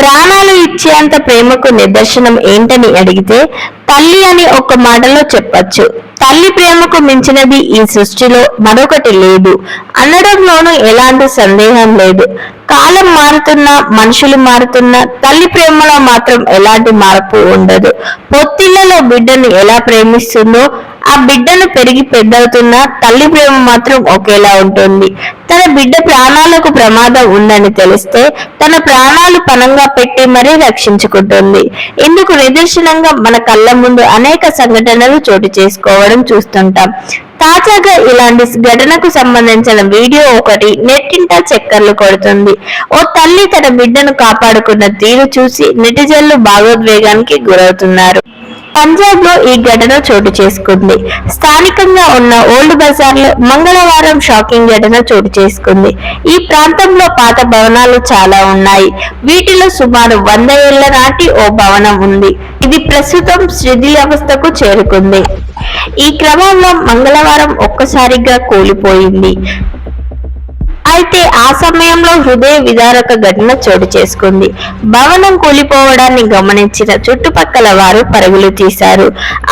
ప్రాణాలు ఇచ్చేంత ప్రేమకు నిదర్శనం ఏంటని అడిగితే తల్లి అని ఒక్క మాటలో చెప్పచ్చు. తల్లి ప్రేమకు మించినది ఈ సృష్టిలో మరొకటి లేదు అనడంలోనూ ఎలాంటి సందేహం లేదు. కాలం మారుతున్నా, మనుషులు మారుతున్నా తల్లి ప్రేమలో మాత్రం ఎలాంటి మార్పు ఉండదు. పొత్తిళ్లలో బిడ్డను ఎలా ప్రేమిస్తుందో ఆ బిడ్డను పెరిగి పెద్దవుతున్నా తల్లి ప్రేమ మాత్రం ఒకేలా ఉంటుంది. తన బిడ్డ ప్రాణాలకు ప్రమాదం ఉందని తెలిస్తే తన ప్రాణాలు పణంగా పెట్టి మరీ రక్షించుకుంటుంది. ఇందుకు నిదర్శనంగా మన కళ్ళ ముందు అనేక సంఘటనలు చోటు చేసుకోవడం చూస్తుంటాం. తాజాగా ఇలాంటి ఘటనకు సంబంధించిన వీడియో ఒకటి నెట్టింట చక్కర్లు కొడుతుంది. ఓ తల్లి తన బిడ్డను కాపాడుకున్న తీరు చూసి నెటిజన్లు భావోద్వేగానికి గురవుతున్నారు. పంజాబ్ లో ఈ ఘటన చోటు చేసుకుంది. స్థానికంగా ఉన్న ఓల్డ్ బజార్ లో మంగళవారం షాకింగ్ ఘటన చోటు చేసుకుంది. ఈ ప్రాంతంలో పాత భవనాలు చాలా ఉన్నాయి. వీటిలో సుమారు 100 ఏళ్ల నాటి ఓ భవనం ఉంది. ఇది ప్రస్తుతం శిథిలావస్థకు చేరుకుంది. ఈ క్రమంలో మంగళవారం ఒక్కసారిగా కూలిపోయింది. అయితే ఆ సమయంలో హృదయ విదారక ఘటన చోటు చేసుకుంది. భవనం కూలిపోవడాన్ని గమనించిన చుట్టుపక్కల వారు పరుగులు తీశారు.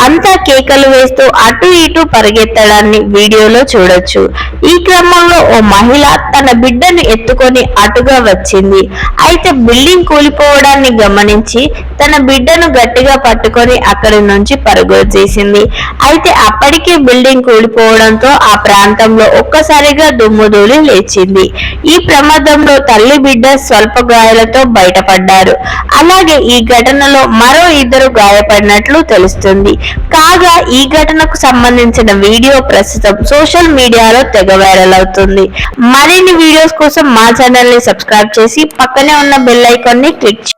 అంతా కేకలు వేస్తూ అటు ఇటు పరిగెత్తడాన్ని వీడియోలో చూడొచ్చు. ఈ క్రమంలో ఓ మహిళ తన బిడ్డను ఎత్తుకొని అటుగా వచ్చింది. అయితే బిల్డింగ్ కూలిపోవడాన్ని గమనించి తన బిడ్డను గట్టిగా పట్టుకొని అక్కడి నుంచి పరుగులు తీసింది. అయితే అప్పటికే బిల్డింగ్ కూలిపోవడంతో ఆ ప్రాంతంలో ఒక్కసారిగా దుమ్ముధూళి లేచింది. ఈ ప్రమాదంలో తల్లి బిడ్డ స్వల్ప గాయాలతో బయటపడ్డారు. అలాగే ఈ ఘటనలో మరో 2 గాయపడినట్లు తెలుస్తుంది. కాగా ఈ ఘటనకు సంబంధించిన వీడియో ప్రస్తుతం సోషల్ మీడియాలో తెగ వైరల్ అవుతుంది. మరిన్ని వీడియోస్ కోసం మా ఛానల్ ని సబ్స్క్రైబ్ చేసి పక్కనే ఉన్న బెల్ ఐకాన్ ని క్లిక్